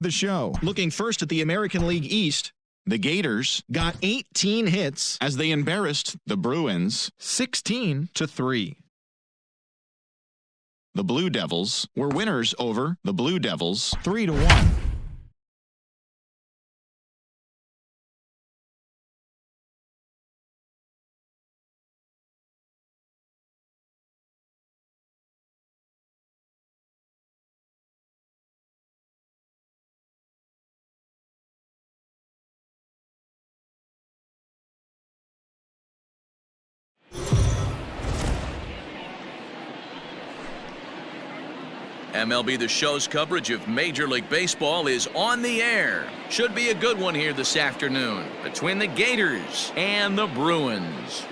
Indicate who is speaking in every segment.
Speaker 1: The show. Looking first at the American League East, the Gators got 18 hits as they embarrassed the Bruins 16-3. The Blue Devils were winners over the Blue Devils 3-1.
Speaker 2: MLB The Show's coverage of Major League Baseball is on the air. Should be a good one here this afternoon between the Gators and the Bruins.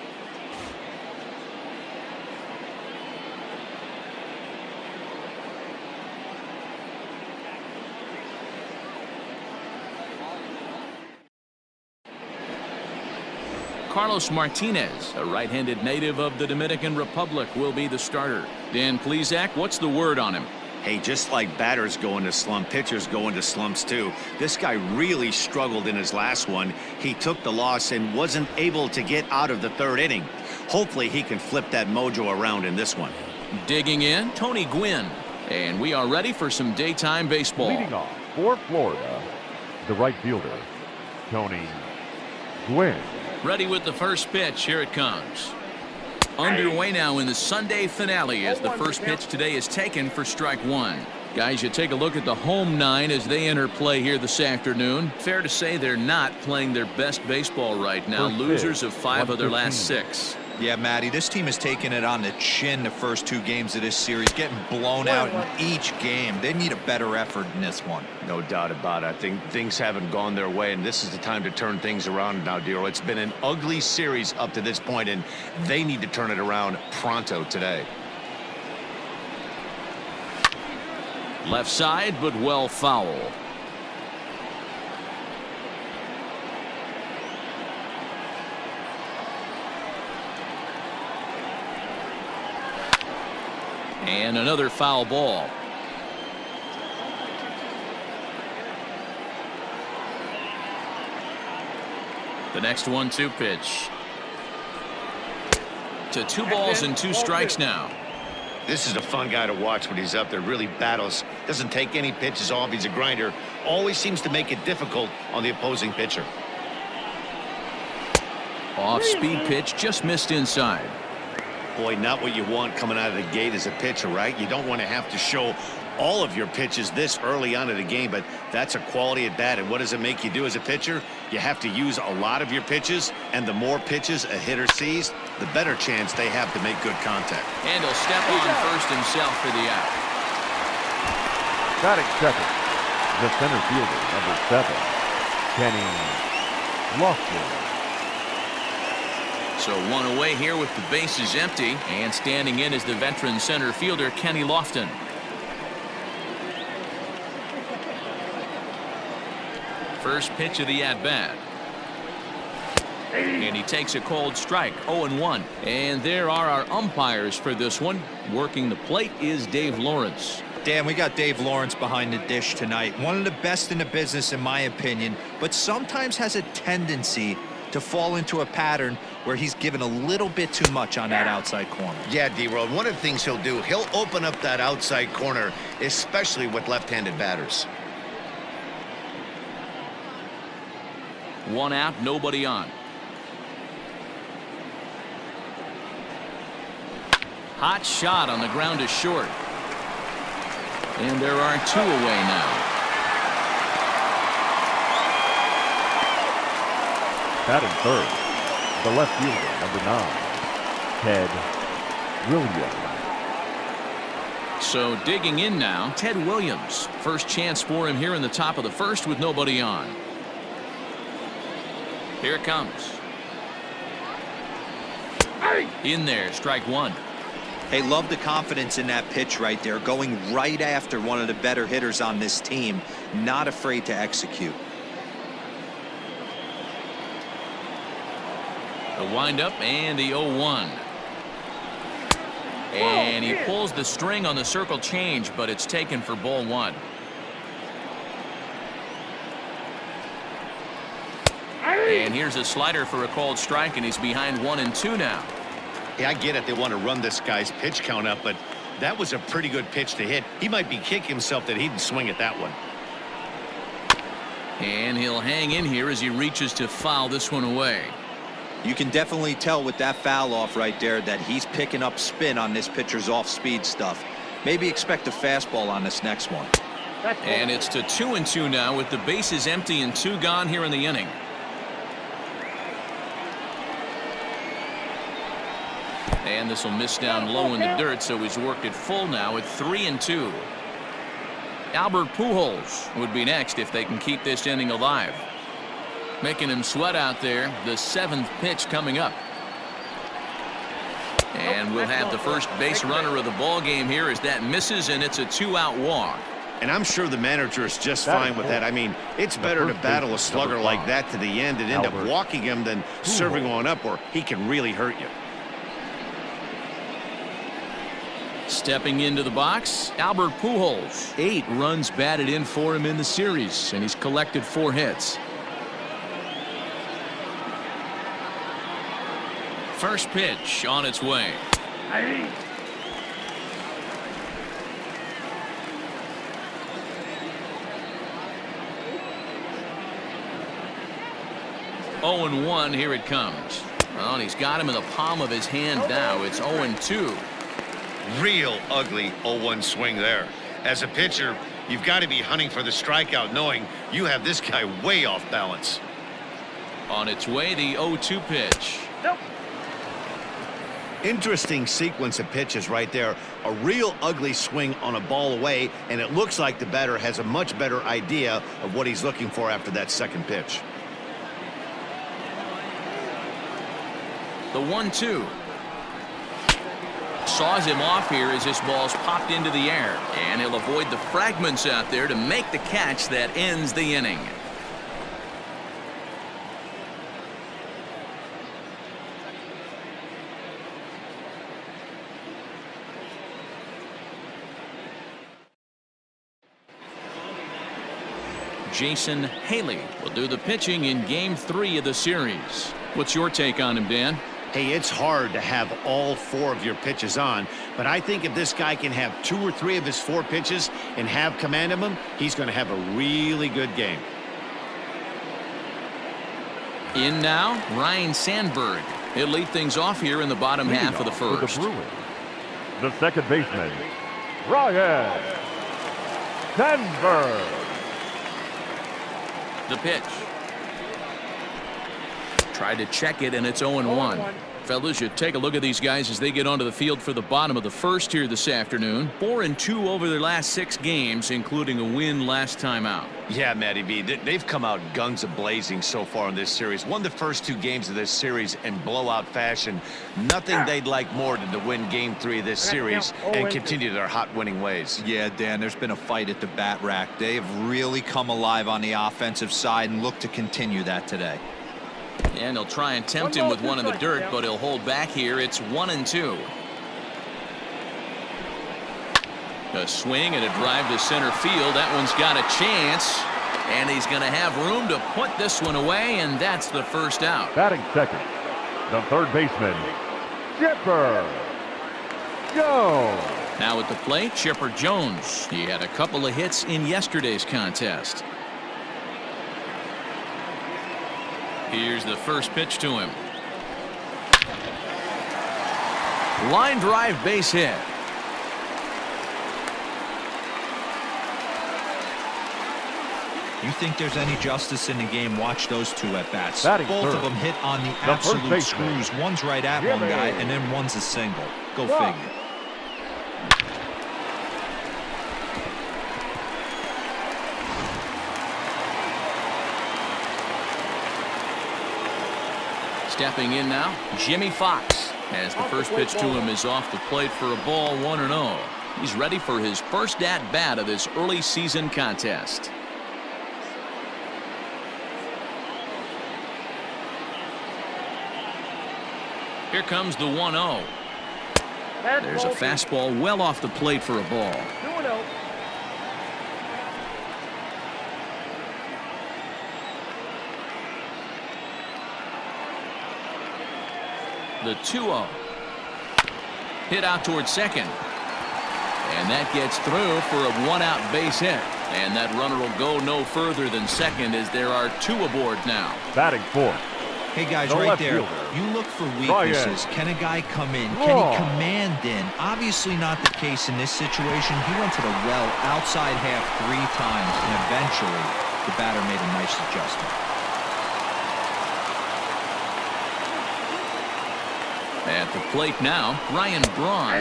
Speaker 2: Carlos Martinez, a right-handed native of the Dominican Republic, will be the starter. Dan Plesac, what's the word on him?
Speaker 3: Hey, just like batters go into slump, pitchers go into slumps too. This guy really struggled in his last one. He took the loss and wasn't able to get out of the third inning. Hopefully he can flip that mojo around in this one.
Speaker 2: Digging in, Tony Gwynn. And we are ready for some daytime baseball.
Speaker 4: Leading off for Florida, the right fielder, Tony Gwynn.
Speaker 2: Ready with the first pitch. Here it comes. Underway now in the Sunday finale as the first pitch today is taken for strike one. Guys, you take a look at the home nine as they enter play here this afternoon. Fair to say they're not playing their best baseball right now. Losers of 5 of their last 6.
Speaker 5: Yeah, Matty, this team has taken it on the chin the first 2 games of this series, getting blown out in each game. They need a better effort in this one.
Speaker 3: No doubt about it. I think things haven't gone their way, and this is the time to turn things around now, Dero. It's been an ugly series up to this point, and they need to turn it around pronto today.
Speaker 2: Left side, but well foul. And another foul ball. The next 1-2 pitch. To 2 balls and 2 strikes now.
Speaker 3: This is a fun guy to watch when he's up there. Really battles. Doesn't take any pitches off. He's a grinder. Always seems to make it difficult on the opposing pitcher.
Speaker 2: Off-speed pitch, just missed inside.
Speaker 3: Boy, not what you want coming out of the gate as a pitcher, right? You don't want to have to show all of your pitches this early on in the game, but that's a quality at bat. And what does it make you do as a pitcher? You have to use a lot of your pitches, and the more pitches a hitter sees, the better chance they have to make good contact.
Speaker 2: And he'll step on first himself for the out.
Speaker 4: Batting second, the center fielder, number 7, Kenny Lofton.
Speaker 2: So 1 away here with the bases empty, and standing in is the veteran center fielder Kenny Lofton. First pitch of the at-bat. And he takes a cold strike, 0-1. And there are our umpires for this one. Working the plate is Dave Lawrence.
Speaker 5: Dan, we got Dave Lawrence behind the dish tonight. One of the best in the business, in my opinion, but sometimes has a tendency to fall into a pattern where he's given a little bit too much on that outside corner.
Speaker 3: Yeah, D-Road, one of the things he'll do, he'll open up that outside corner, especially with left-handed batters.
Speaker 2: 1 out, nobody on. Hot shot on the ground is short. And there are 2 away now.
Speaker 4: Batting third, the left fielder, number 9, Ted Williams.
Speaker 2: So digging in now, Ted Williams. First chance for him here in the top of the first with nobody on. Here it comes. In there, strike 1.
Speaker 5: Hey, love the confidence in that pitch right there, going right after one of the better hitters on this team, not afraid to execute.
Speaker 2: The windup and the 0-1. And he pulls the string on the circle change, but it's taken for ball 1. And here's a slider for a called strike, and he's behind 1-2 now.
Speaker 3: Yeah, I get it. They want to run this guy's pitch count up, but that was a pretty good pitch to hit. He might be kicking himself that he didn't swing at that one.
Speaker 2: And he'll hang in here as he reaches to foul this one away.
Speaker 5: You can definitely tell with that foul off right there that he's picking up spin on this pitcher's off-speed stuff. Maybe expect a fastball on this next one.
Speaker 2: And it's to 2-2 now with the bases empty and 2 gone here in the inning. And this will miss down low in the dirt, so he's worked it full now at 3-2. Albert Pujols would be next if they can keep this inning alive. Making him sweat out there, the 7th pitch coming up. And we'll have the first base runner of the ball game here as that misses, and it's a 2-out walk.
Speaker 3: And I'm sure the manager is just fine with that. I mean, it's better to battle a slugger like that to the end and end up walking him than serving one up where he can really hurt you.
Speaker 2: Stepping into the box, Albert Pujols. 8 runs batted in for him in the series, and he's collected 4 hits. First pitch on its way. 0-1, here it comes. Well, and he's got him in the palm of his hand now. It's 0-2.
Speaker 3: Real ugly 0-1 swing there. As a pitcher, you've got to be hunting for the strikeout, knowing you have this guy way off balance.
Speaker 2: On its way, the 0-2 pitch.
Speaker 3: Interesting sequence of pitches right there. A real ugly swing on a ball away, and it looks like the batter has a much better idea of what he's looking for after that second pitch.
Speaker 2: The 1-2. Saws him off here as this ball's popped into the air, and he'll avoid the fragments out there to make the catch that ends the inning. Jason Haley will do the pitching in Game 3 of the series. What's your take on him, Dan?
Speaker 3: Hey, it's hard to have all 4 of your pitches on, but I think if this guy can have 2 or 3 of his 4 pitches and have command of them, he's going to have a really good game.
Speaker 2: In now, Ryan Sandberg. He'll lead things off here in the bottom half of the first.
Speaker 4: For the Bruins, the second baseman, Ryan Sandberg.
Speaker 2: The pitch. Tried to check it, and it's 0-1. Fellas, you take a look at these guys as they get onto the field for the bottom of the first here this afternoon. 4-2 over their last 6 games, including a win last time out.
Speaker 3: Yeah, Matty B, they've come out guns a-blazing so far in this series. Won the first 2 games of this series in blowout fashion. Nothing they'd like more than to win Game 3 of this series and continue their hot winning ways.
Speaker 5: Yeah, Dan, there's been a fight at the bat rack. They have really come alive on the offensive side and look to continue that today.
Speaker 2: And they'll try and tempt him with one in the dirt, but he'll hold back here. It's 1-2. A swing and a drive to center field. That one's got a chance, and he's going to have room to put this one away, and that's the first out.
Speaker 4: Batting second, the third baseman, Chipper Jones.
Speaker 2: Now at the plate, Chipper Jones. He had a couple of hits in yesterday's contest. Here's the first pitch to him. Line drive, base hit.
Speaker 5: You think there's any justice in the game? Watch those 2 at bats.
Speaker 4: Batting
Speaker 5: Both
Speaker 4: third,
Speaker 5: of them hit on the
Speaker 4: the first
Speaker 5: absolute
Speaker 4: baseman,
Speaker 5: screws. One's right at one guy, and then one's a single. Go figure.
Speaker 2: Stepping in now, Jimmy Fox, as the first pitch to him is off the plate for a ball, 1-0. He's ready for his first at-bat of this early season contest. Here comes the 1-0. There's a fastball well off the plate for a ball.
Speaker 6: 2-0.
Speaker 2: The 2-0. Hit out towards second. And that gets through for a one-out base hit. And that runner will go no further than second as there are 2 aboard now.
Speaker 4: Batting fourth.
Speaker 5: Hey, guys,
Speaker 4: The
Speaker 5: right
Speaker 4: left
Speaker 5: there.
Speaker 4: fielder.
Speaker 5: You look for weaknesses. Can a guy come in? Can he command in? Obviously not the case in this situation. He went to the well outside half 3 times, and eventually the batter made a nice adjustment.
Speaker 2: At the plate now, Ryan Braun,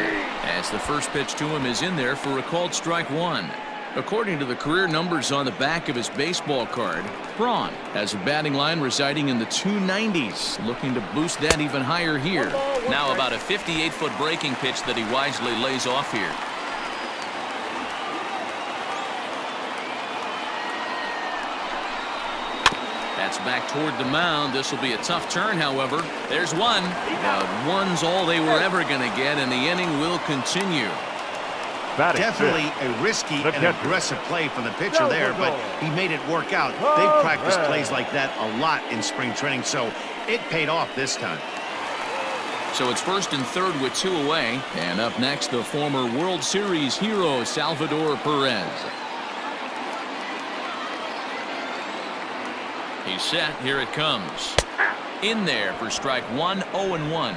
Speaker 2: as the first pitch to him is in there for a called strike 1. According to the career numbers on the back of his baseball card, Braun has a batting line residing in the 290s, looking to boost that even higher here. Now about a 58-foot breaking pitch that he wisely lays off here. That's back toward the mound. This will be a tough turn, however. There's one. But one's all they were ever going to get, and the inning will continue.
Speaker 4: Batting
Speaker 3: Definitely
Speaker 4: fifth.
Speaker 3: a risky
Speaker 4: The
Speaker 3: and
Speaker 4: catcher.
Speaker 3: aggressive play from the pitcher there, but he made it work out. They've practiced plays like that a lot in spring training, so it paid off this time.
Speaker 2: So it's first and third with 2 away. And up next, the former World Series hero, Salvador Perez. He's set. Here it comes. In there for strike 1, 0-1.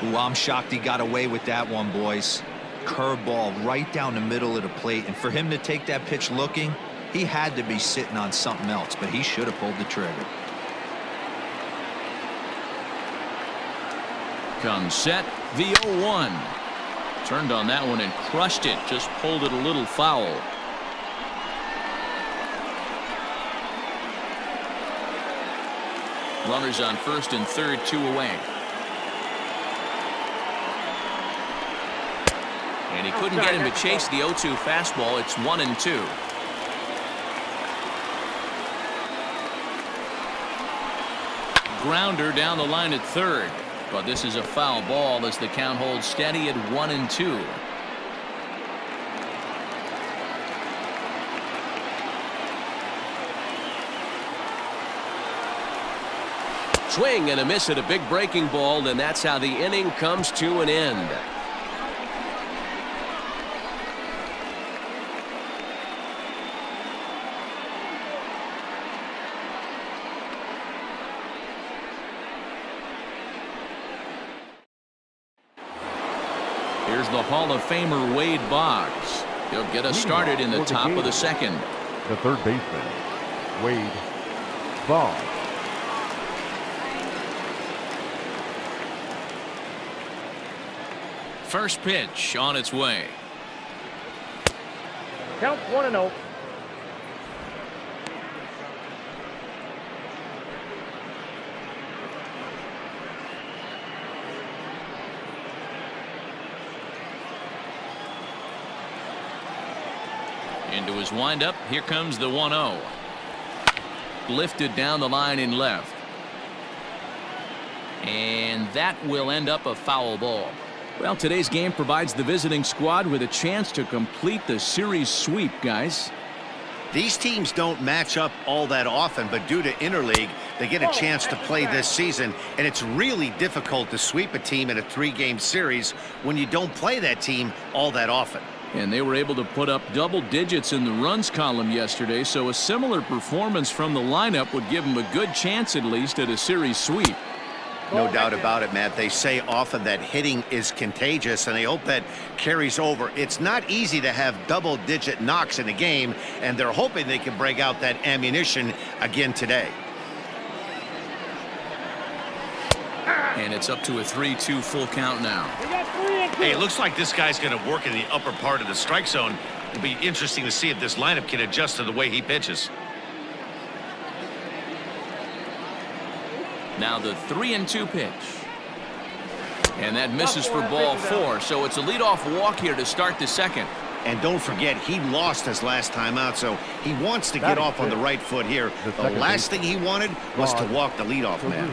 Speaker 5: Ooh, I'm shocked he got away with that one, boys. Curveball right down the middle of the plate, and for him to take that pitch looking, he had to be sitting on something else, but he should have pulled the trigger.
Speaker 2: Comes set. The 0-1. Turned on that one and crushed it. Just pulled it a little foul. Runners on first and third, 2 away. And he couldn't get him to chase the 0-2 fastball. It's 1-2. Grounder down the line at third. But this is a foul ball as the count holds steady at 1-2. Swing and a miss at a big breaking ball, and that's how the inning comes to an end. Here's the Hall of Famer Wade Boggs. He'll get us started in the top of the second.
Speaker 4: The third baseman, Wade Boggs.
Speaker 2: First pitch on its way.
Speaker 6: Count 1-0.
Speaker 2: Into his windup. Here comes the 1-0. Lifted down the line in left. And that will end up a foul ball. Well, today's game provides the visiting squad with a chance to complete the series sweep, guys.
Speaker 3: These teams don't match up all that often, but due to interleague, they get a chance to play this season, and it's really difficult to sweep a team in a 3-game series when you don't play that team all that often.
Speaker 2: And they were able to put up double digits in the runs column yesterday, so a similar performance from the lineup would give them a good chance at least at a series sweep.
Speaker 3: No doubt about it, Matt. They say often that hitting is contagious, and they hope that carries over. It's not easy to have double-digit knocks in a game, and they're hoping they can break out that ammunition again today.
Speaker 2: And it's up to a 3-2 full count now.
Speaker 7: Hey, it looks like this guy's going to work in the upper part of the strike zone. It'll be interesting to see if this lineup can adjust to the way he pitches.
Speaker 2: Now the 3-2 pitch. And that misses for ball 4, so it's a leadoff walk here to start the second.
Speaker 3: And don't forget, he lost his last time out, so he wants to get off on the right foot here. The last thing he wanted was to walk the leadoff man.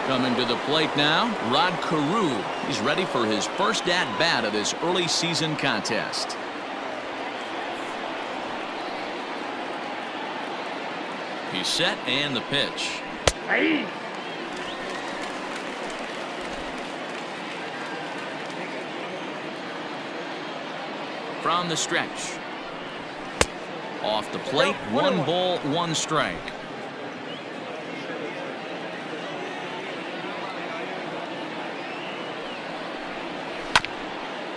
Speaker 2: Coming to the plate now, Rod Carew. He's ready for his first at-bat of this early season contest. He's set, and the pitch. From the stretch. Off the plate, 1 ball, 1 strike.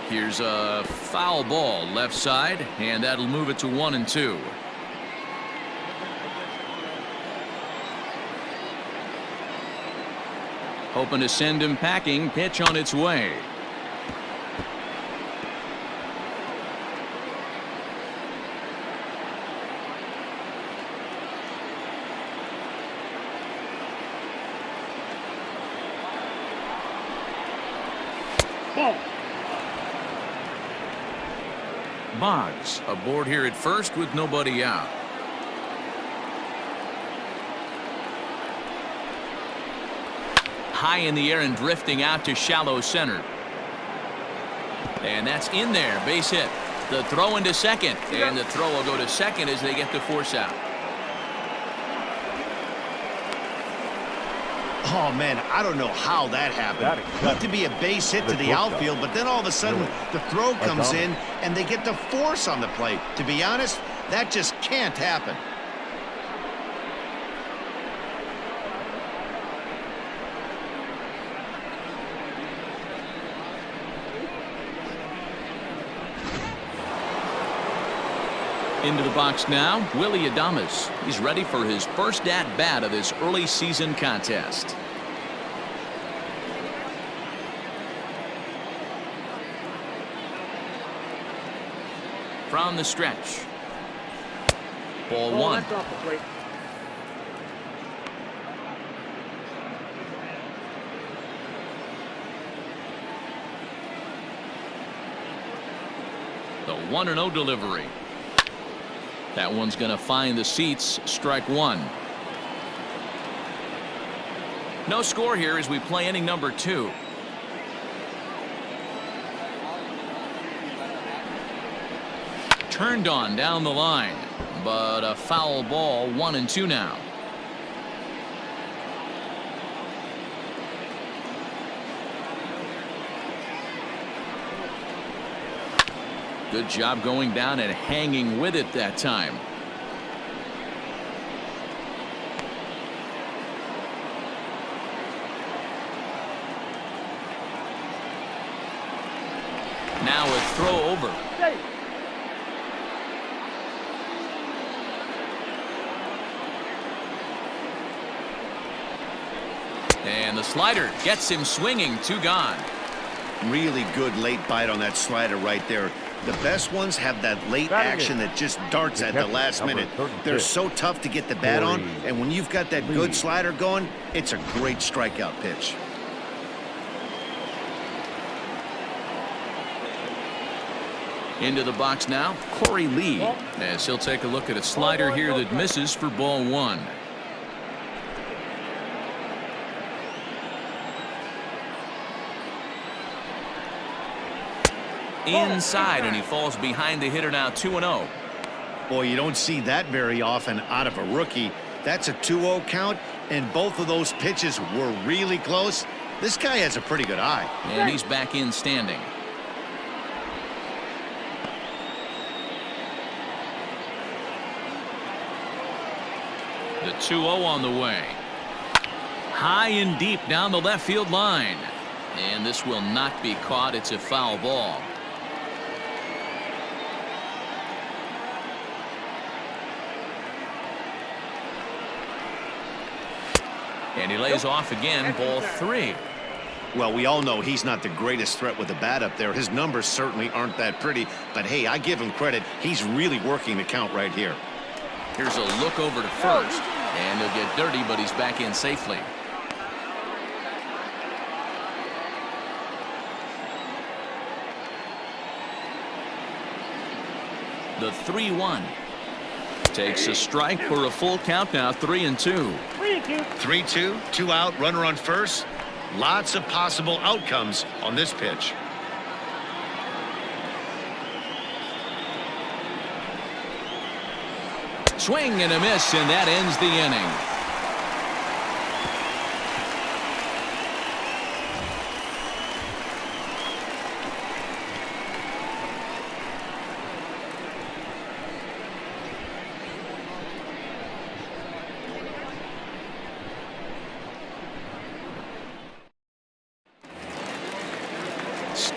Speaker 2: Here's a foul ball left side, and that'll move it to 1-2. Hoping to send him packing. Pitch on its way. Boggs aboard here at first with nobody out. High in the air and drifting out to shallow center. And that's in there. Base hit. The throw into second. And the throw will go to second as they get the force out.
Speaker 3: Oh, man, I don't know how that happened. Looked to be a base hit to the outfield, but then all of a sudden the throw comes in and they get the force on the plate. To be honest, that just can't happen.
Speaker 2: Into the box now, Willie Adames. He's ready for his first at-bat of this early season contest. From the stretch. Ball 1. The 1-0 delivery. That one's going to find the seats. Strike 1. No score here as we play inning number 2. Turned on down the line, but a foul ball. 1-2 now. Good job going down and hanging with it that time. Now a throw over. And the slider gets him swinging. 2 gone.
Speaker 3: Really good late bite on that slider right there. The best ones have that late action that just darts at the last minute. They're so tough to get the bat on, and when you've got that good slider going, it's a great strikeout pitch.
Speaker 2: Into the box now, Corey Lee, as he'll take a look at a slider here that misses for ball 1. Inside, and he falls behind the hitter now. 2-0.
Speaker 3: Boy, you don't see that very often out of a rookie. That's a 2-0 count, and both of those pitches were really close. This guy has a pretty good eye.
Speaker 2: And he's back in standing. The 2-0 on the way. High and deep down the left field line. And this will not be caught. It's a foul ball. And he lays off again. Ball 3.
Speaker 3: Well, we all know he's not the greatest threat with the bat up there. His numbers certainly aren't that pretty. But, hey, I give him credit. He's really working the count right here.
Speaker 2: Here's a look over to first. And he'll get dirty, but he's back in safely. The 3-1. Takes a strike for a full count now. 3-2.
Speaker 3: 3-2, 2 out, runner on first. Lots of possible outcomes on this pitch.
Speaker 2: Swing and a miss, and that ends the inning.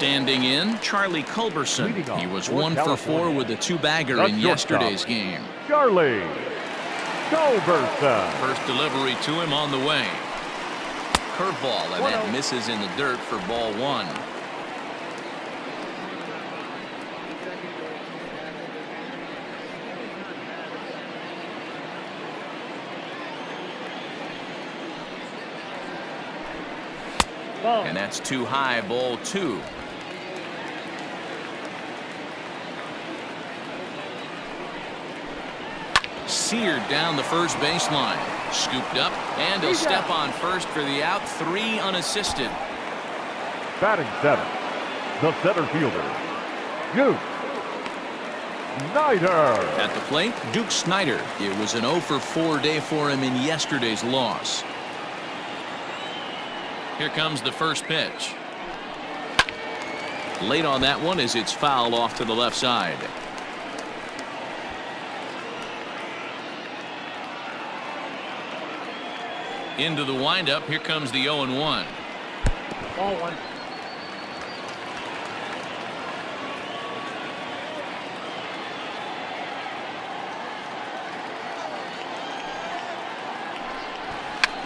Speaker 2: Standing in, Charlie Culberson. He was 1 for 4 with a 2-bagger in yesterday's game.
Speaker 4: Charlie Culberson.
Speaker 2: First delivery to him on the way. Curveball, and that misses in the dirt for ball 1. And that's too high, ball 2. Seared down the first baseline. Scooped up, and he'll step on first for the out. 3 unassisted.
Speaker 4: Batting 7, the center fielder, Duke Snyder.
Speaker 2: At the plate, Duke Snyder. It was an 0 for 4 day for him in yesterday's loss. Here comes the first pitch. Late on that one as it's fouled off to the left side. Into the windup. Here comes the 0-1.
Speaker 6: Ball 1.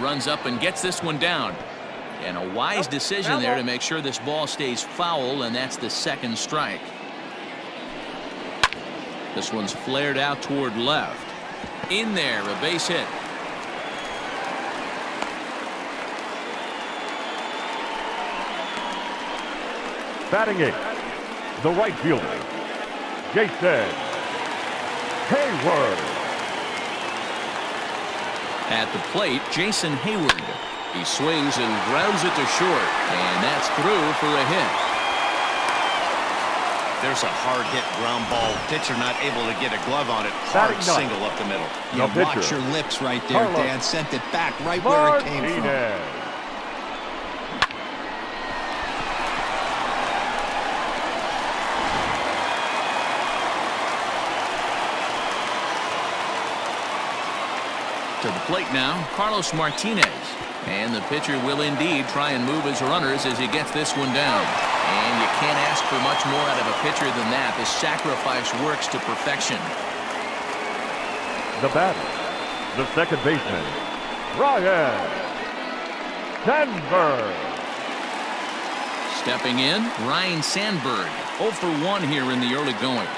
Speaker 2: Runs up and gets this one down. And a wise decision there to make sure this ball stays foul, and that's the second strike. This one's flared out toward left. In there, a base hit.
Speaker 4: Batting 8, the right fielder, Jason Hayward.
Speaker 2: At the plate, Jason Hayward. He swings and grounds it to short, and that's through for a hit.
Speaker 3: There's a hard hit ground ball. Pitcher not able to get a glove on it. Hard single up the middle.
Speaker 5: Yeah, watch your lips right there, Dan. Sent it back right where it came from.
Speaker 2: To the plate now, Carlos Martinez. And the pitcher will indeed try and move his runners as he gets this one down. And you can't ask for much more out of a pitcher than that. The sacrifice works to perfection.
Speaker 4: The batter, the second baseman, Ryan Sandberg.
Speaker 2: Stepping in, Ryan Sandberg. 0 for 1 here in the early going.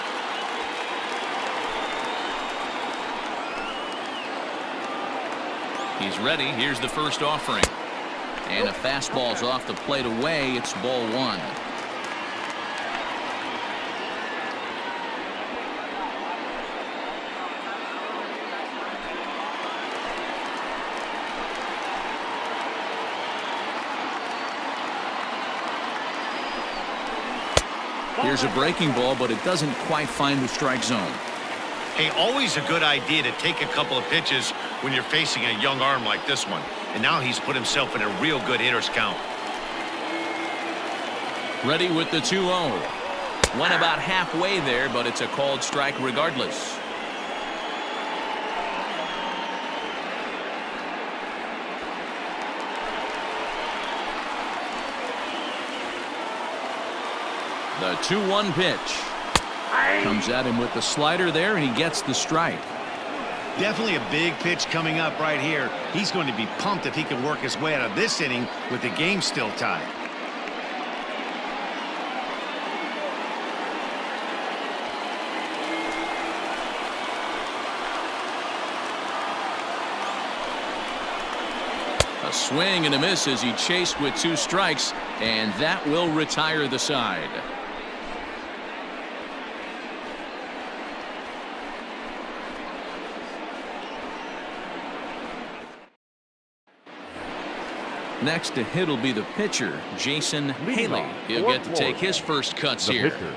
Speaker 2: He's ready. Here's the first offering. And a fastball's off the plate away. It's ball 1. Here's a breaking ball, but it doesn't quite find the strike zone.
Speaker 7: Hey, always a good idea to take a couple of pitches when you're facing a young arm like this one. And now he's put himself in a real good hitter's count.
Speaker 2: Ready with the 2-0. Went about halfway there, but it's a called strike regardless. The 2-1 pitch. Comes at him with the slider there, and he gets the strike.
Speaker 3: Definitely a big pitch coming up right here. He's going to be pumped if he can work his way out of this inning with the game still tied.
Speaker 2: A swing and a miss as he chased with 2 strikes, and that will retire the side. Next to hit will be the pitcher, Jason Haley. He'll get to take his first cuts
Speaker 4: the
Speaker 2: here.
Speaker 4: Pitcher,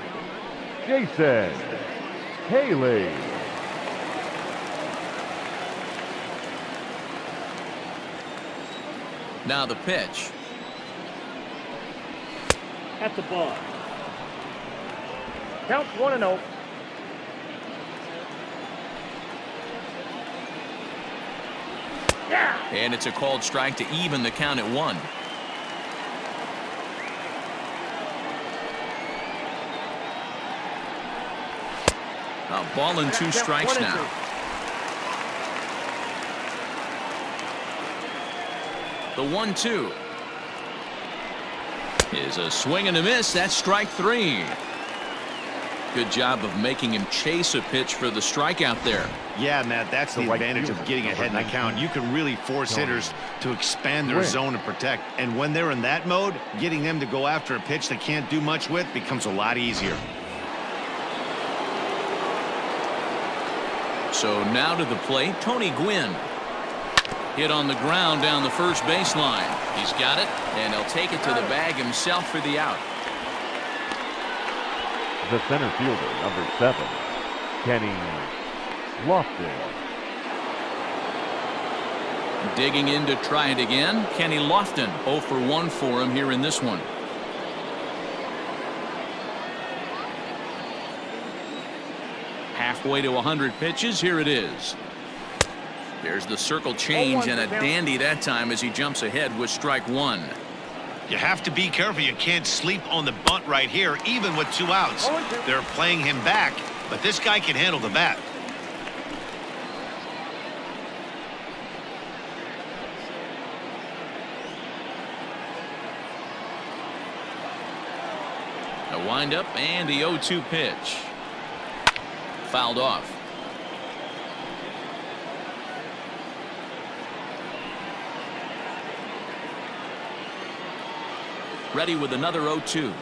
Speaker 4: Jason Haley.
Speaker 2: Now the pitch.
Speaker 6: At the ball. Count 1-0.
Speaker 2: And it's a called strike to even the count at 1. A ball and 2 strikes now. The 1-2 is a swing and a miss. That's strike 3. Good job of making him chase a pitch for the strikeout there.
Speaker 3: Yeah, Matt, that's the advantage of getting ahead in the count. You can really force hitters to expand their zone and protect. And when they're in that mode, getting them to go after a pitch they can't do much with becomes a lot easier.
Speaker 2: So now to the plate, Tony Gwynn. Hit on the ground down the first baseline. He's got it, and he'll take it to the bag himself for the out.
Speaker 4: The center fielder, number 7, Kenny Lofton.
Speaker 2: Digging in to try it again, Kenny Lofton. 0 for 1 for him here in this one. Halfway to 100 pitches. Here it is. There's the circle change and a dandy that time as he jumps ahead with strike 1.
Speaker 7: You have to be careful. You can't sleep on the bunt right here, even with 2 outs. They're playing him back, but this guy can handle the bat.
Speaker 2: A windup and the 0-2 pitch. Fouled off. Ready with another 0-2.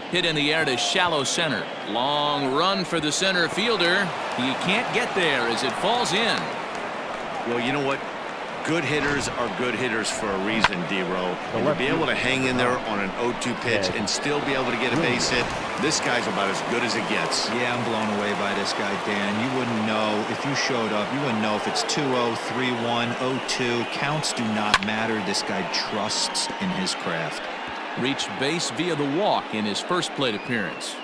Speaker 2: Hit in the air to shallow center. Long run for the center fielder. He can't get there as it falls in.
Speaker 3: Well, you know what? Good hitters are good hitters for a reason, D-Row. And to be able to hang in there on an 0-2 pitch and still be able to get a base hit, this guy's about as good as it gets.
Speaker 5: Yeah, I'm blown away by this guy, Dan. You wouldn't know if you showed up. You wouldn't know if it's 2-0, 3-1, 0-2. Counts do not matter. This guy trusts in his craft.
Speaker 2: Reached base via the walk in his first plate appearance.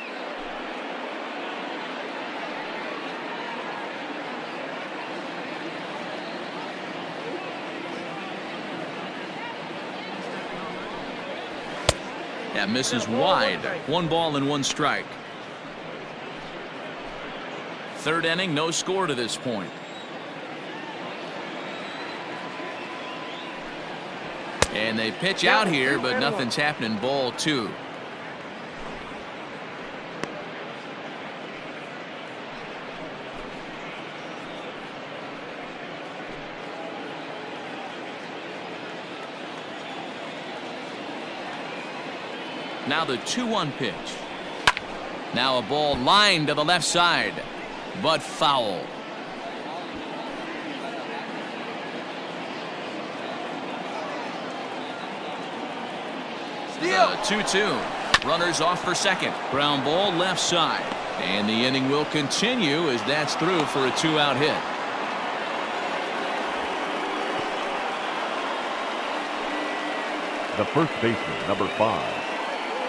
Speaker 2: That misses wide. 1 ball and 1 strike. Third inning, no score to this point. And they pitch out here, but nothing's happening. Ball 2. Now the 2-1 pitch. Now a ball lined to the left side, but foul. The 2-2. Runners off for second. Ground ball left side. And the inning will continue as that's through for a 2-out hit.
Speaker 4: The first baseman, number 5,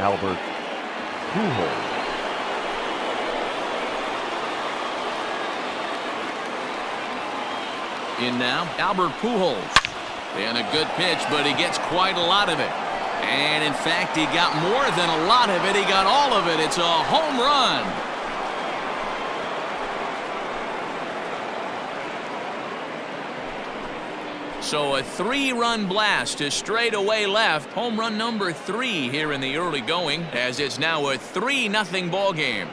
Speaker 4: Albert Pujols.
Speaker 2: In now, Albert Pujols. And a good pitch, but he gets quite a lot of it. And in fact, he got more than a lot of it. He got all of it. It's a home run. So a 3-run blast to straightaway left. Home run number 3 here in the early going, as it's now a 3-0 ball game.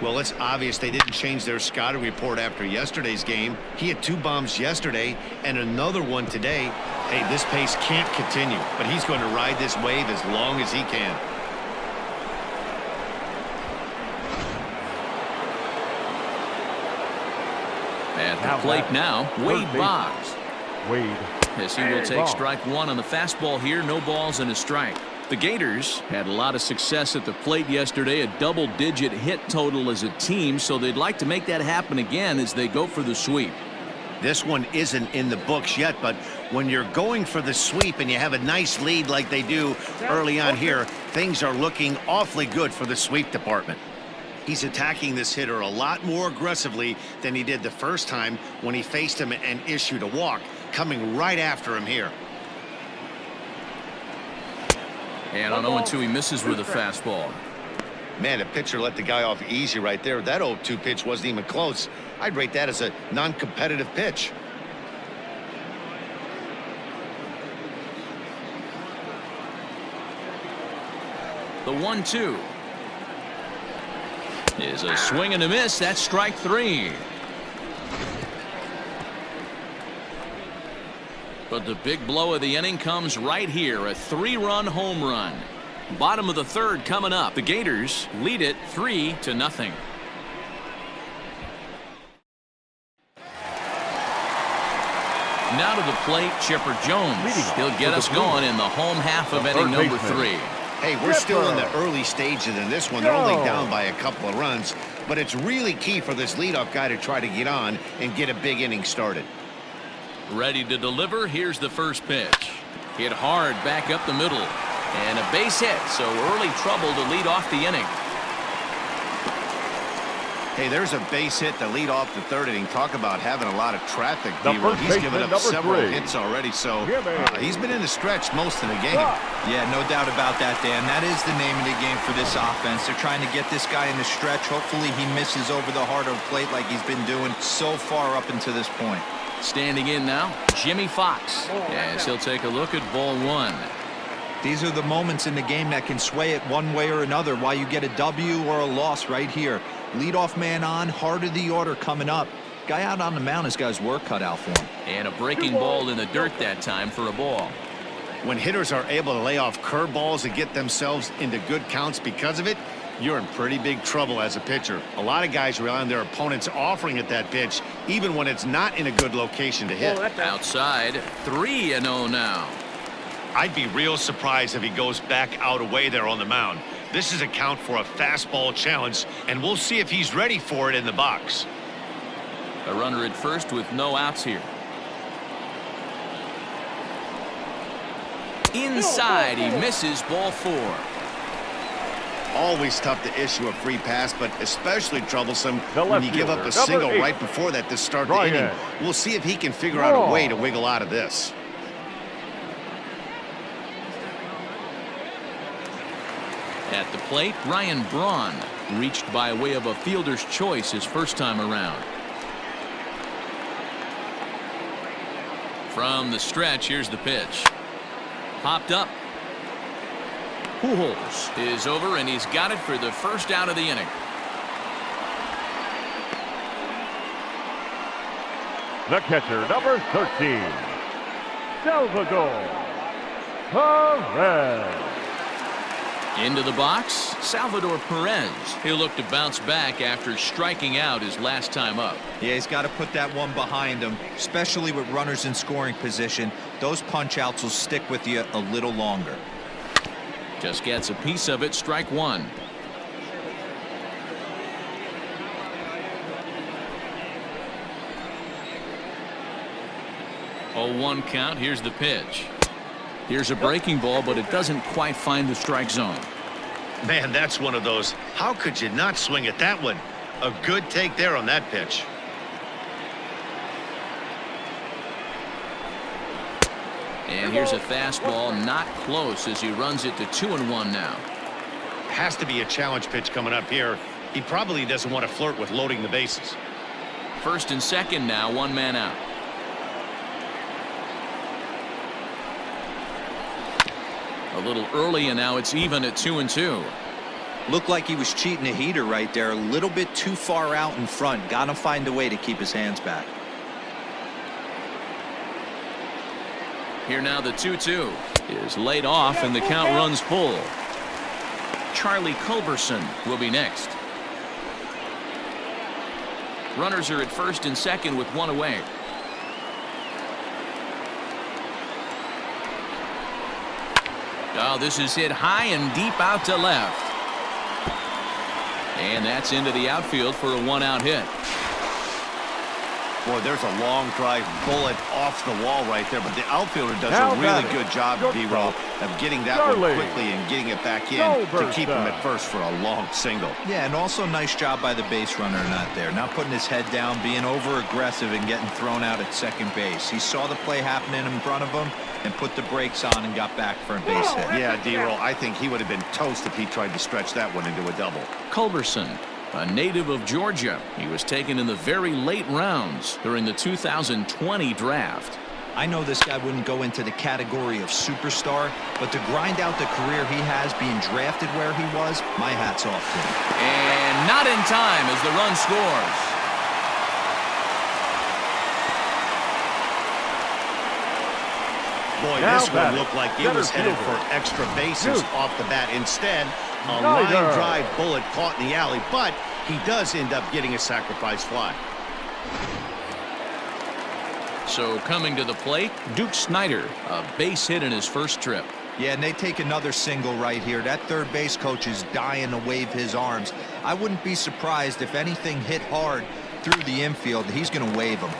Speaker 3: Well, it's obvious they didn't change their scouting report after yesterday's game. He had 2 bombs yesterday and another one today. Hey, this pace can't continue, but he's going to ride this wave as long as he can.
Speaker 2: At the plate now, Wade Boggs.
Speaker 4: Wade.
Speaker 2: As he will take strike 1 on the fastball here. No balls and a strike. The Gators had a lot of success at the plate yesterday, a double-digit hit total as a team, so they'd like to make that happen again as they go for the sweep.
Speaker 3: This one isn't in the books yet, but when you're going for the sweep and you have a nice lead like they do early on here, things are looking awfully good for the sweep department. He's attacking this hitter a lot more aggressively than he did the first time when he faced him and issued a walk, coming right after him here.
Speaker 2: And on 0-2, he misses with a fastball.
Speaker 3: Man, the pitcher let the guy off easy right there. That 0-2 pitch wasn't even close. I'd rate that as a non-competitive pitch.
Speaker 2: The 1-2 is a swing and a miss. That's strike 3. But the big blow of the inning comes right here. A 3-run home run. Bottom of the 3rd coming up. The Gators lead it 3-0. Now to the plate, Chipper Jones. He'll get us going in the home half of inning number 3.
Speaker 3: Hey, we're still in the early stages in this one. They're only down by a couple of runs, but it's really key for this leadoff guy to try to get on and get a big inning started.
Speaker 2: Ready to deliver. Here's the first pitch. Hit hard back up the middle. And a base hit, so early trouble to lead off the inning.
Speaker 3: Hey, there's a base hit to lead off the 3rd inning. Talk about having a lot of traffic. He's given up several hits already, so he's been in the stretch most of the game.
Speaker 5: Yeah, no doubt about that, Dan. That is the name of the game for this offense. They're trying to get this guy in the stretch. Hopefully he misses over the heart of the plate like he's been doing so far up until this point.
Speaker 2: Standing in now, Jimmy Fox, as he'll take a look at ball 1.
Speaker 5: These are the moments in the game that can sway it one way or another, why you get a W or a loss right here. Leadoff man on, heart of the order coming up. Guy out on the mound has got his work cut out for him.
Speaker 2: And a breaking ball in the dirt that time for a ball.
Speaker 3: When hitters are able to lay off curveballs and get themselves into good counts because of it, you're in pretty big trouble as a pitcher. A lot of guys rely on their opponents offering at that pitch, even when it's not in a good location to hit.
Speaker 2: Outside, 3-0 now.
Speaker 7: I'd be real surprised if he goes back out away there on the mound. This is a count for a fastball challenge, and we'll see if he's ready for it in the box.
Speaker 2: A runner at first with no outs here. Inside, he misses ball 4.
Speaker 3: Always tough to issue a free pass, but especially troublesome when you give up a single right before that to start the inning. We'll see if he can figure out a way to wiggle out of this.
Speaker 2: At the plate, Ryan Braun reached by way of a fielder's choice his first time around. From the stretch, here's the pitch. Popped up. Pujols is over, and he's got it for the first out of the inning.
Speaker 4: The catcher, number 13, Salvador Perez.
Speaker 2: Into the box, Salvador Perez. He'll look to bounce back after striking out his last time up.
Speaker 5: Yeah, he's got to put that one behind him, especially with runners in scoring position. Those punch outs will stick with you a little longer.
Speaker 2: Just gets a piece of it, strike 1. Oh, 1 count. Here's the pitch. Here's a breaking ball, but it doesn't quite find the strike zone.
Speaker 7: Man, that's one of those. How could you not swing at that one? A good take there on that pitch.
Speaker 2: And here's a fastball, not close, as he runs it to 2-1 now.
Speaker 3: Has to be a challenge pitch coming up here. He probably doesn't want to flirt with loading the bases.
Speaker 2: First and second now, 1 man out. A little early, and now it's even at 2-2.
Speaker 5: Looked like he was cheating a heater right there, a little bit too far out in front. Got to find a way to keep his hands back.
Speaker 2: Here now the 2-2 is laid off, and the count runs full. Charlie Culberson will be next. Runners are at first and second with 1 away. Oh, this is hit high and deep out to left. And that's into the outfield for a 1-out hit.
Speaker 3: Boy, there's a long drive bullet off the wall right there, but the outfielder does a really good job, B-Roll. of getting that
Speaker 4: Charlie.
Speaker 3: one quickly and getting it back in to keep him at first for a long single.
Speaker 5: Yeah, and also nice job by the base runner not there. Not putting his head down, being over-aggressive and getting thrown out at second base. He saw the play happening in front of him and put the brakes on and got back for a base hit.
Speaker 3: Yeah, D-Roll, I think he would have been toast if he tried to stretch that one into a double.
Speaker 2: Culberson, a native of Georgia. He was taken in the very late rounds during the 2020 draft.
Speaker 5: I know this guy wouldn't go into the category of superstar, but to grind out the career he has being drafted where he was, my hat's off to him.
Speaker 2: And not in time as the run scores.
Speaker 3: Boy,
Speaker 4: Now
Speaker 3: this one
Speaker 4: batting,
Speaker 3: looked like it
Speaker 4: center
Speaker 3: was headed
Speaker 4: fielder.
Speaker 3: for extra bases
Speaker 4: Duke.
Speaker 3: off the bat. Instead, a
Speaker 4: Snyder.
Speaker 3: line drive bullet caught in the alley, but he does end up getting a sacrifice fly.
Speaker 2: So coming to the plate, Duke Snyder, a base hit in his first trip.
Speaker 5: Yeah, and they take another single right here. That third base coach is dying to wave his arms. I wouldn't be surprised if anything hit hard through the infield. He's going to wave them.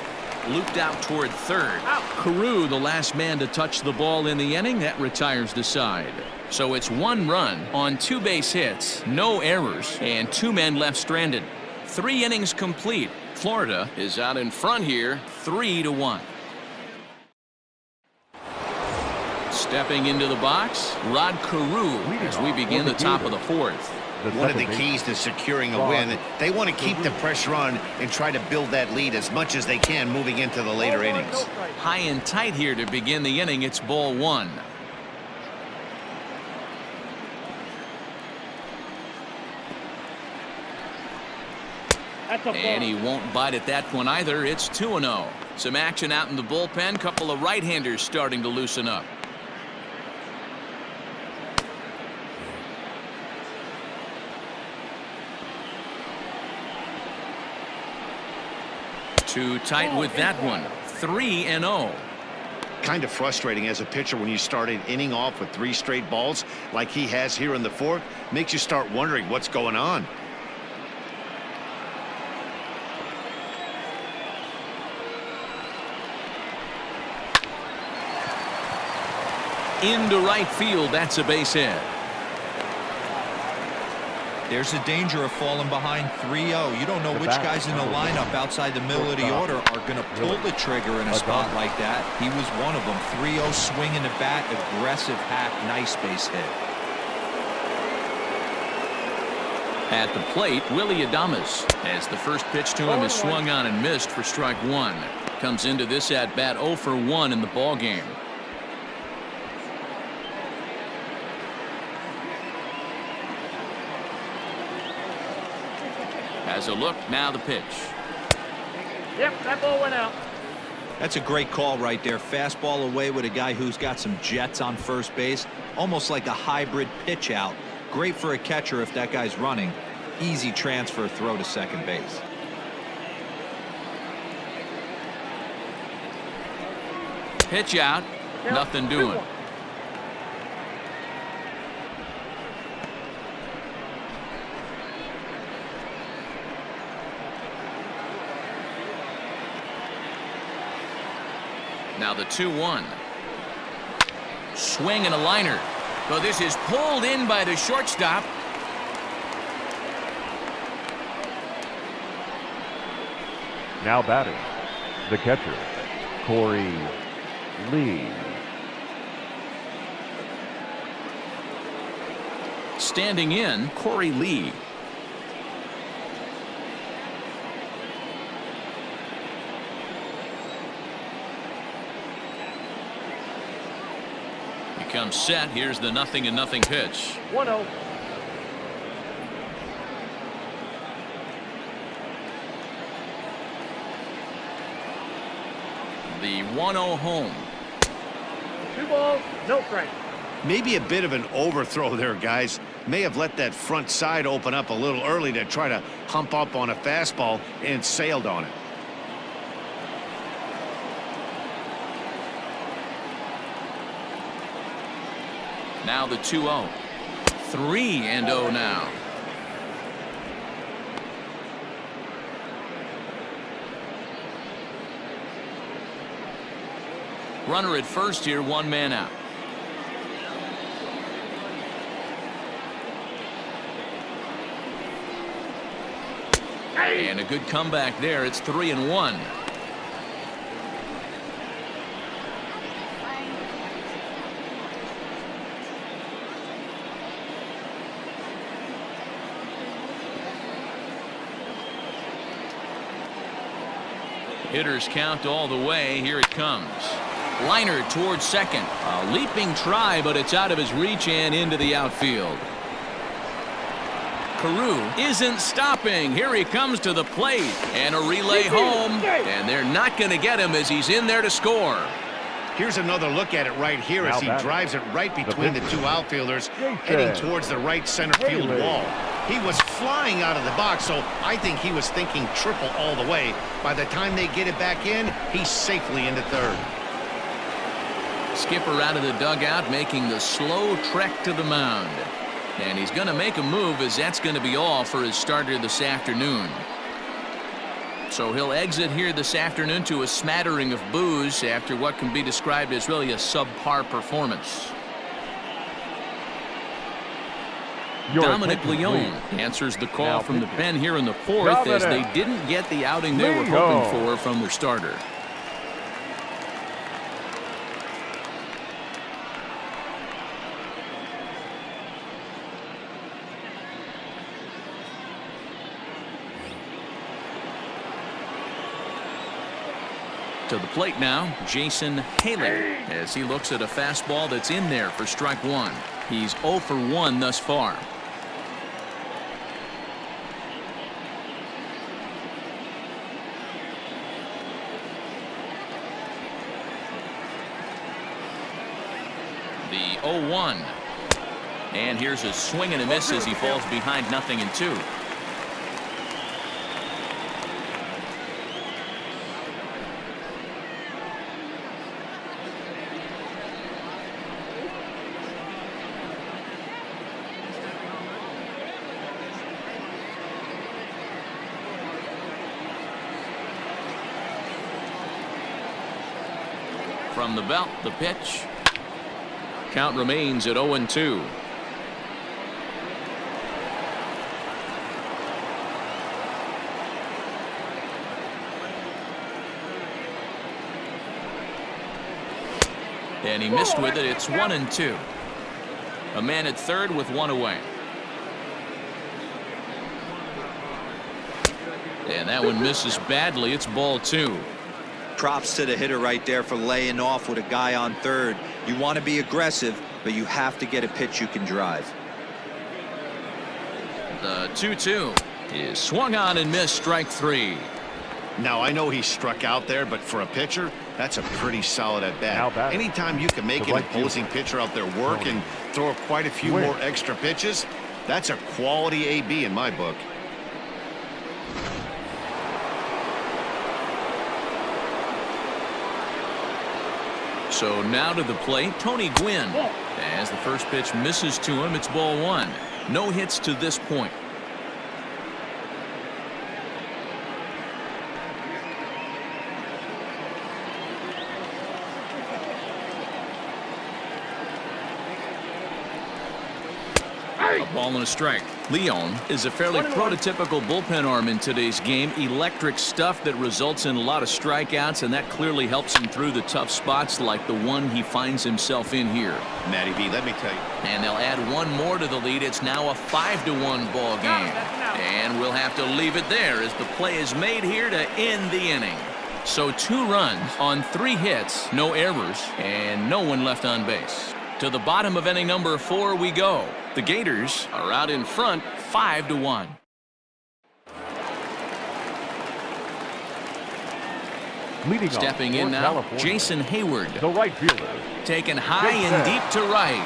Speaker 2: Looped out toward third. Carew, the last man to touch the ball in the inning. That retires the side. So it's 1 run on 2 base hits, no errors, and 2 men left stranded. 3 innings complete. Florida is out in front here, 3-1. Stepping into the box, Rod Carew as we begin the top of the 4th.
Speaker 3: One of the keys to securing a win, they want to keep the pressure on and try to build that lead as much as they can moving into the later innings.
Speaker 2: High and tight here to begin the inning. It's ball 1. And he won't bite at that one either. It's 2-0. Some action out in the bullpen. Couple of right-handers starting to loosen up. Too tight with that one. 3-0.
Speaker 3: Kind of frustrating as a pitcher when you start an inning off with 3 straight balls like he has here in the 4th. Makes you start wondering what's going on.
Speaker 2: Into right field. That's a base hit.
Speaker 5: There's the danger of falling behind 3-0. You don't know which guys in the lineup outside the middle of the order are going to pull the trigger in a spot like that. He was one of them. 3-0 swinging the bat, aggressive hack, nice base hit.
Speaker 2: At the plate, Willie Adames, as the first pitch to him is swung on and missed for strike 1. Comes into this at bat 0 for 1 in the ball game. Has a look, now the pitch.
Speaker 6: Yep, that ball went out.
Speaker 5: That's a great call right there. Fastball away with a guy who's got some jets on first base. Almost like a hybrid pitch out. Great for a catcher if that guy's running. Easy transfer throw to second base.
Speaker 2: Pitch out, nothing doing. Now the 2-1. Swing and a liner. Well, this is pulled in by the shortstop.
Speaker 4: Now batting, the catcher, Corey Lee.
Speaker 2: Standing in, Corey Lee. Comes set. Here's the 0-0 pitch.
Speaker 6: 1-0.
Speaker 2: The 1-0 home.
Speaker 6: 2 balls, no strike.
Speaker 3: Maybe a bit of an overthrow there, guys. May have let that front side open up a little early to try to hump up on a fastball and sailed on it.
Speaker 2: Now the 2-0. 3-0 now. Runner at first here, 1 man out. And a good comeback there. It's 3-1. Hitters count all the way. Here it comes. Liner towards second. A leaping try, but it's out of his reach and into the outfield. Carew isn't stopping. Here he comes to the plate. And a relay home. And they're not going to get him as he's in there to score.
Speaker 3: Here's another look at it right here as he drives it right between the two outfielders, heading towards the right center field wall. He was flying out of the box, so I think he was thinking triple all the way. By the time they get it back in, he's safely into third.
Speaker 2: Skipper out of the dugout, making the slow trek to the mound. And he's going to make a move, as that's going to be all for his starter this afternoon. So he'll exit here this afternoon to a smattering of boos after what can be described as really a subpar performance. Dominic Leone answers the call from the pen here in the fourth, as they didn't get the outing they were hoping for from their starter. To the plate now, Jason Haley, as he looks at a fastball that's in there for strike one. He's 0 for 1 thus far. The 0-1. And here's a swing and a miss as he falls behind 0-2. From the belt, the pitch. Count remains at 0-2. And he missed with it. It's 1-2. A man at third with one away. And that one misses badly. It's ball 2.
Speaker 5: Props to the hitter right there for laying off with a guy on third. You want to be aggressive, but you have to get a pitch you can drive.
Speaker 2: The 2-2 is swung on and missed, strike 3.
Speaker 3: Now, I know he struck out there, but for a pitcher, that's a pretty solid at bat. Anytime you can make an opposing pitcher out there work and throw quite a few more extra pitches, that's a quality AB in my book.
Speaker 2: So now to the plate, Tony Gwynn. As the first pitch misses to him, it's ball 1. No hits to this point. A ball and a strike. Leone is a fairly prototypical bullpen arm in today's game. Electric stuff that results in a lot of strikeouts, and that clearly helps him through the tough spots like the one he finds himself in here.
Speaker 3: Matty B, let me tell you.
Speaker 2: And they'll add one more to the lead. It's now a 5-1 ball game. And we'll have to leave it there as the play is made here to end the inning. So 2 runs on 3 hits, no errors, and no one left on base. To the bottom of inning number 4 we go. The Gators are out in front 5-1. Stepping in now, Jason Hayward.
Speaker 4: The right fielder.
Speaker 2: Taken high and deep to right.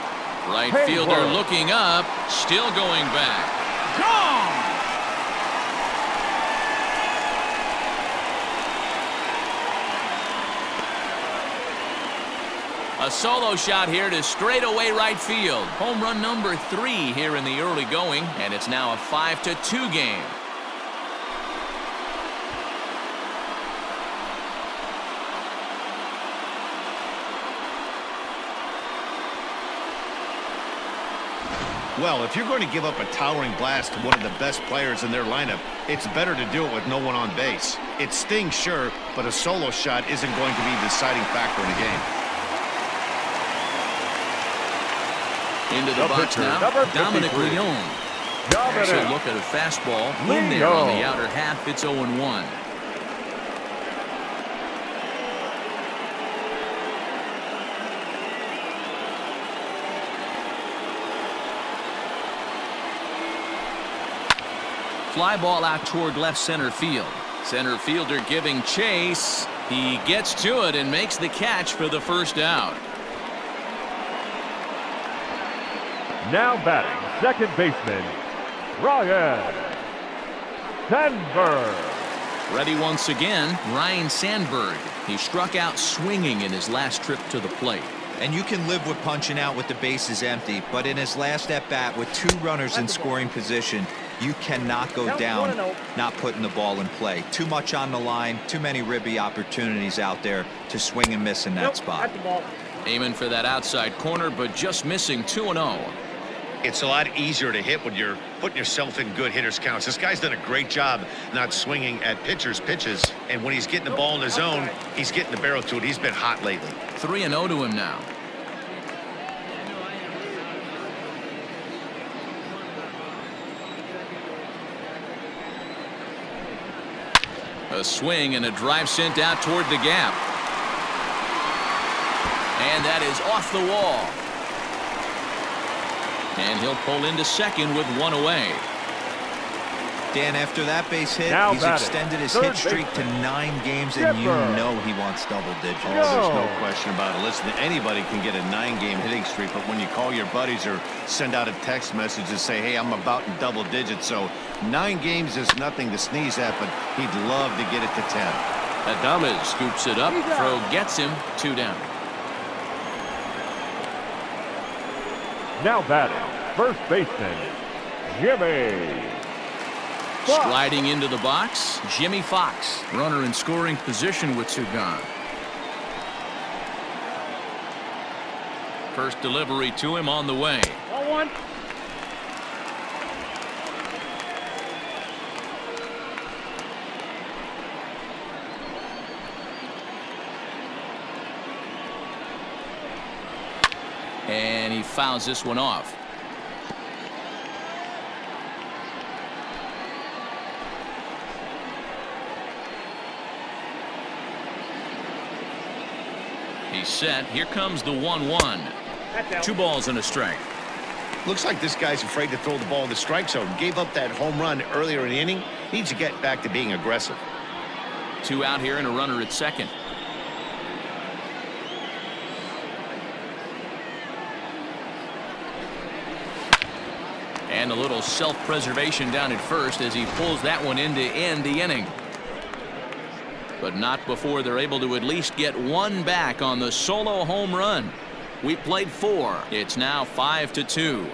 Speaker 2: Right fielder looking up, still going back. Gone! A solo shot here to straightaway right field. Home run number 3 here in the early going, and it's now a 5-2 game.
Speaker 3: Well, if you're going to give up a towering blast to one of the best players in their lineup, it's better to do it with no one on base. It stings, sure, but a solo shot isn't going to be the deciding factor in the game.
Speaker 2: Into the box now, Dominic Leone. So look at a fastball in there on the outer half. It's 0-1. Fly ball out toward left center field. Center fielder giving chase. He gets to it and makes the catch for the first out.
Speaker 4: Now batting, second baseman, Ryan Sandberg.
Speaker 2: Ready once again, Ryan Sandberg. He struck out swinging in his last trip to the plate.
Speaker 5: And you can live with punching out with the bases empty, but in his last at-bat with 2 runners in scoring position, you cannot go down not putting the ball in play. Too much on the line, too many ribby opportunities out there to swing and miss in that spot.
Speaker 2: Aiming for that outside corner, but just missing 2-0.
Speaker 3: It's a lot easier to hit when you're putting yourself in good hitters' counts. This guy's done a great job not swinging at pitchers' pitches, and when he's getting the ball in the zone, he's getting the barrel to it. He's been hot lately.
Speaker 2: 3-0 to him now. A swing and a drive sent out toward the gap. And that is off the wall. And he'll pull into second with 1 away.
Speaker 5: Dan, after that base hit,
Speaker 4: Now
Speaker 5: he's extended his hit streak to 9 games, and you know he wants double digits.
Speaker 3: Oh, there's no question about it. Listen, anybody can get a 9-game hitting streak, but when you call your buddies or send out a text message and say, hey, I'm about in double digits, so 9 games is nothing to sneeze at, but he'd love to get it to 10.
Speaker 2: Adames scoops it up. Throw gets him. 2 down.
Speaker 4: Now batting, first baseman, Jimmy Fox.
Speaker 2: Sliding into the box, Jimmy Fox. Runner in scoring position with 2 gone. First delivery to him on the way.
Speaker 6: 1-1.
Speaker 2: And he fouls this one off. He's set. Here comes the 1-1. 2 balls and a strike.
Speaker 3: Looks like this guy's afraid to throw the ball in the strike zone. Gave up that home run earlier in the inning. Needs to get back to being aggressive.
Speaker 2: 2 out here and a runner at second. And a little self-preservation down at first as he pulls that one in to end the inning. But not before they're able to at least get 1 back on the solo home run. We played 4. It's now 5-2.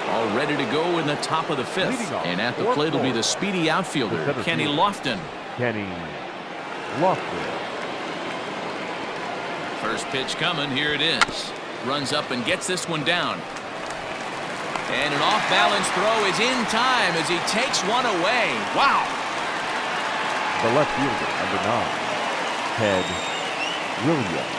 Speaker 2: All ready to go in the top of the 5th. And at the plate will be the speedy outfielder, Kenny Lofton.
Speaker 4: Kenny Lofton.
Speaker 2: First pitch coming. Here it is. Runs up and gets this one down. And an off-balance throw is in time as he takes one away. Wow.
Speaker 4: The left fielder, number 9, Ted Williams.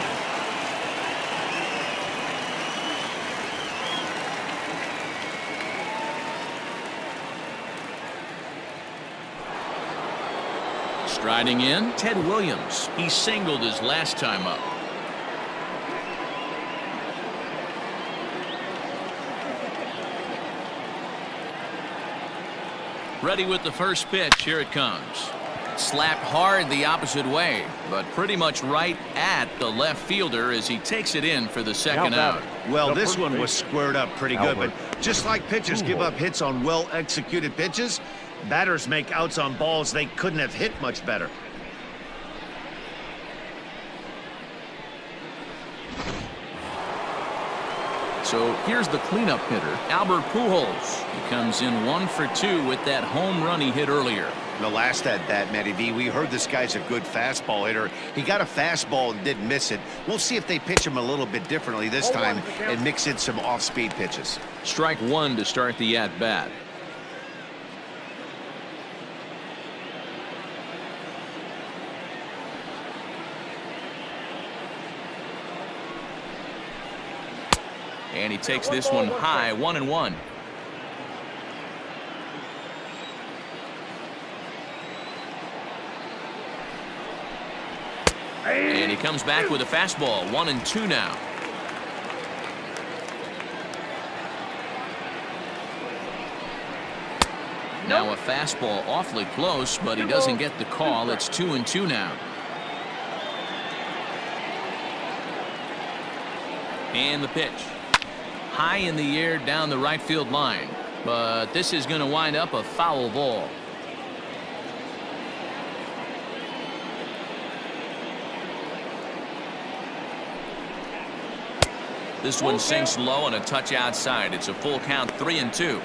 Speaker 2: Striding in, Ted Williams. He singled his last time up. Ready with the first pitch. Here it comes. Slapped hard the opposite way, but pretty much right at the left fielder as he takes it in for the second out.
Speaker 3: Well, this one was squared up pretty good, but just like pitchers give up hits on well-executed pitches, batters make outs on balls they couldn't have hit much better.
Speaker 2: So here's the cleanup hitter, Albert Pujols. He comes in 1 for 2 with that home run he hit earlier.
Speaker 3: In the last at bat, Matty V, we heard this guy's a good fastball hitter. He got a fastball and didn't miss it. We'll see if they pitch him a little bit differently this time and mix in some off-speed pitches.
Speaker 2: Strike one to start the at-bat. And he takes this one high, 1-1. And he comes back with a fastball, 1-2 now. Now a fastball awfully close, but he doesn't get the call. It's 2-2 now. And the pitch. High in the air down the right field line, but this is going to wind up a foul ball. This one sinks low and a touch outside. It's a full count, 3-2.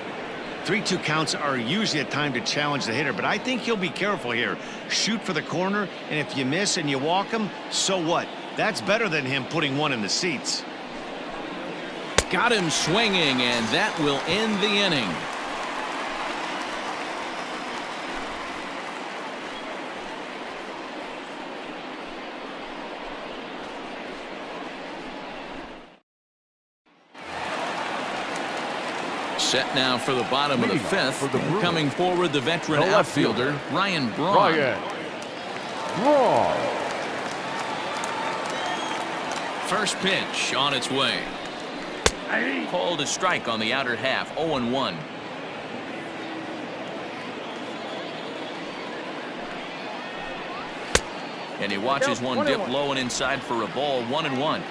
Speaker 3: 3-2 counts are usually a time to challenge the hitter, but I think he'll be careful here. Shoot for the corner, and if you miss and you walk him, so what? That's better than him putting one in the seats.
Speaker 2: Got him swinging, and that will end the inning. Set now for the bottom of the fifth. Coming forward, the veteran outfielder, Ryan Braun. First pitch on its way. Called a strike on the outer half, 0-1. And he watches one dip low and inside for a ball, 1-1.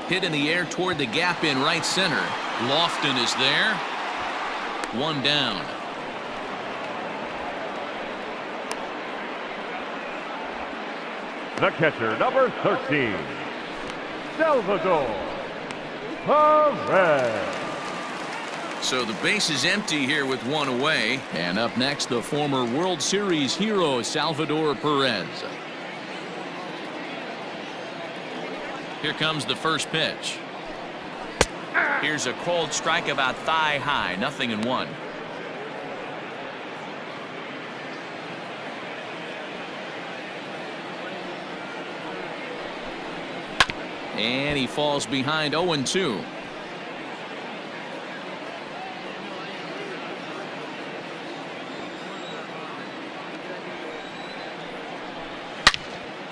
Speaker 2: Hit in the air toward the gap in right center. Lofton is there. One down.
Speaker 4: The catcher, number 13, Salvador Perez.
Speaker 2: So the base is empty here with one away. And up next, the former World Series hero, Salvador Perez. Here comes the first pitch. Here's a cold strike about thigh high, 0-1. And he falls behind, 0-2.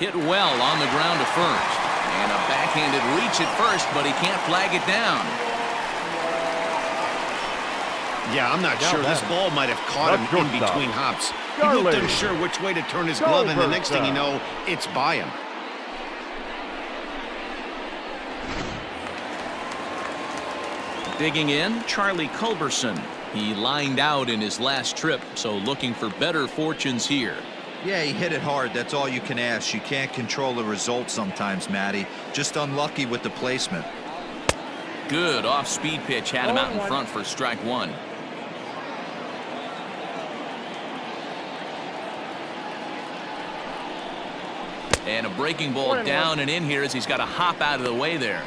Speaker 2: Hit well on the ground to first. And a backhanded reach at first, but he can't flag it down.
Speaker 3: Yeah, I'm not sure. This ball might have caught him in between hops. He looked unsure which way to turn his glove, and the next thing you know, it's by him.
Speaker 2: Digging in, Charlie Culberson. He lined out in his last trip, so looking for better fortunes here.
Speaker 5: Yeah, he hit it hard. That's all you can ask. You can't control the result sometimes, Matty. Just unlucky with the placement.
Speaker 2: Good off-speed pitch had him out in front for strike one. And a breaking ball down and in here as he's got to hop out of the way there.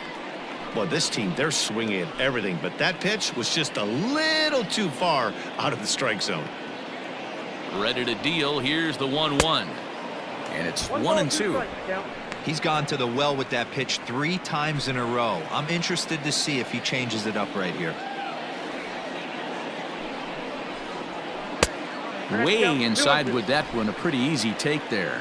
Speaker 3: Well, this team, they're swinging at everything, but that pitch was just a little too far out of the strike zone.
Speaker 2: Ready to deal. Here's the 1-1. And it's 1-2.
Speaker 5: He's gone to the well with that pitch 3 times in a row. I'm interested to see if he changes it up right here.
Speaker 2: Way inside with that one. A pretty easy take there.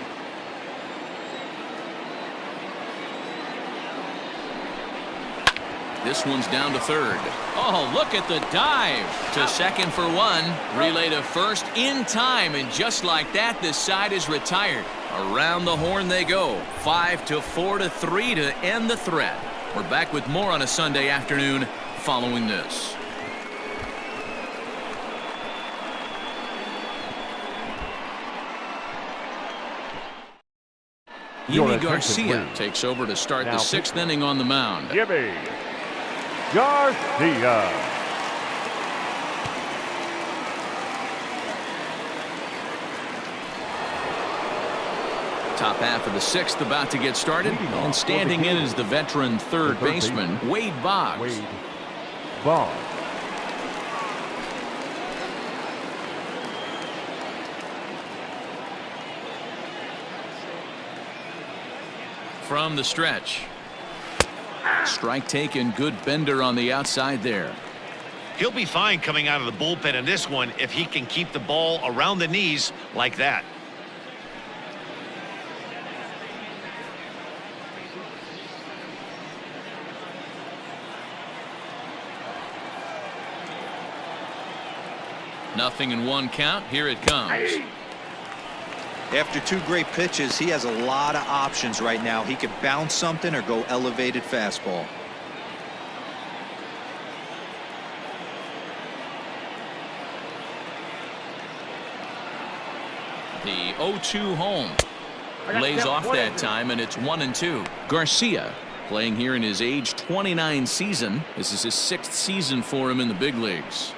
Speaker 2: This one's down to third. Oh, look at the dive to second for one. Relay to first in time, and just like that, this side is retired. Around the horn they go. 5-4-3 to end the threat. We're back with more on a Sunday afternoon following this. Yimi Garcia takes over to start the 6th inning on the mound.
Speaker 4: Yimi Garcia.
Speaker 2: Top half of the sixth about to get started, and standing in is the veteran third baseman, Wade Boggs.
Speaker 4: Wade Boggs.
Speaker 2: From the stretch. Strike taken, good bender on the outside there.
Speaker 7: He'll be fine coming out of the bullpen in this one if he can keep the ball around the knees like that.
Speaker 2: Nothing in one count. Here it comes.
Speaker 5: After two great pitches, he has a lot of options right now. He could bounce something or go elevated fastball.
Speaker 2: The 0-2 home. Lays off that time, and it's 1-2. Garcia playing here in his age 29 season. This is his 6th season for him in the big leagues.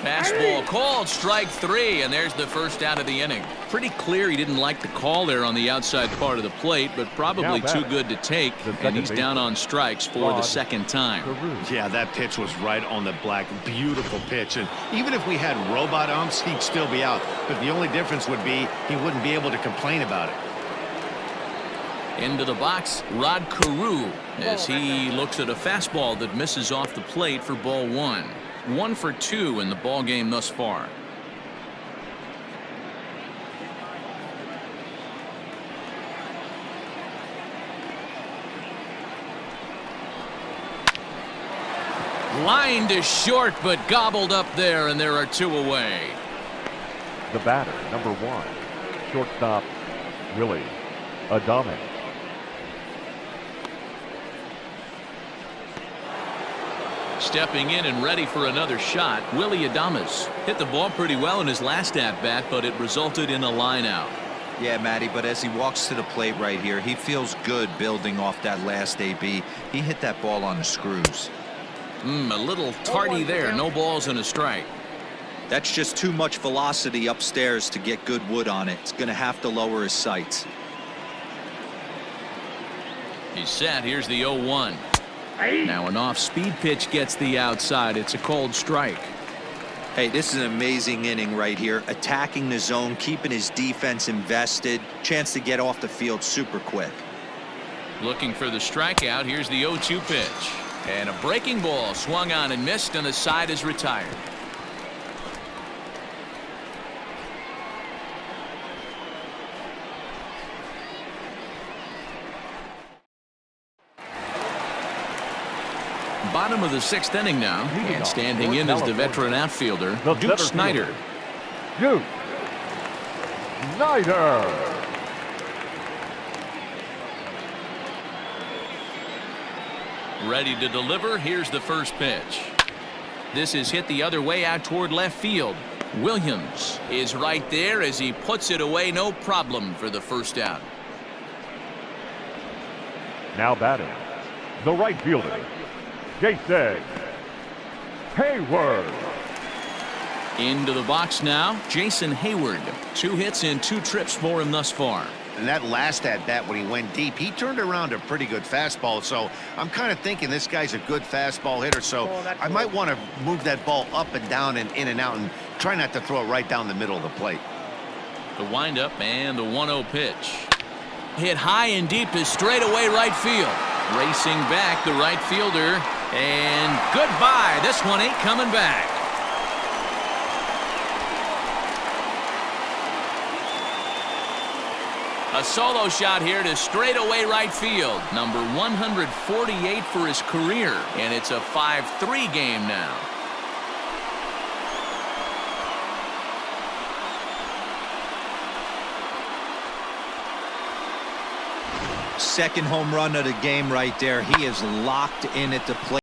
Speaker 2: Fastball called, strike 3, and there's the first out of the inning. Pretty clear he didn't like the call there on the outside part of the plate, but probably too good to take, and he's down on strikes for the second time.
Speaker 3: Yeah, that pitch was right on the black. Beautiful pitch, and even if we had robot umps, he'd still be out. But the only difference would be he wouldn't be able to complain about it.
Speaker 2: Into the box, Rod Carew, as he looks at a fastball that misses off the plate for ball 1. 1 for 2 in the ball game thus far. Line to short, but gobbled up there, and there are 2 away.
Speaker 4: The batter, number 1, shortstop Willie Adames.
Speaker 2: Stepping in and ready for another shot, Willie Adames hit the ball pretty well in his last at-bat, but it resulted in a line out.
Speaker 5: Yeah, Matty, but as he walks to the plate right here, he feels good building off that last AB. He hit that ball on the screws.
Speaker 2: A little tardy there. No balls and a strike.
Speaker 5: That's just too much velocity upstairs to get good wood on it. It's going to have to lower his sights.
Speaker 2: He's set. Here's the 0-1. Now an off-speed pitch gets the outside. It's a cold strike.
Speaker 5: Hey, this is an amazing inning right here. Attacking the zone, keeping his defense invested. Chance to get off the field super quick.
Speaker 2: Looking for the strikeout. Here's the 0-2 pitch. And a breaking ball swung on and missed, and the side is retired. Bottom of the 6th inning now, and standing in is the veteran outfielder, Duke Snider.
Speaker 4: Duke Snider.
Speaker 2: Ready to deliver. Here's the first pitch. This is hit the other way out toward left field. Williams is right there as he puts it away. No problem for the first out.
Speaker 4: Now batting, the right fielder, Jason Hayward.
Speaker 2: Into the box now, Jason Hayward. 2 hits and 2 trips for him thus far.
Speaker 3: And that last at-bat when he went deep, he turned around a pretty good fastball. So I'm kind of thinking this guy's a good fastball hitter. So I might want to move that ball up and down and in and out and try not to throw it right down the middle of the plate.
Speaker 2: The windup and the 1-0 pitch. Hit high and deep to straightaway right field. Racing back the right fielder. And goodbye. This one ain't coming back. A solo shot here to straightaway right field. Number 148 for his career. And it's a 5-3 game now.
Speaker 5: Second home run of the game right there. He is locked in at the plate.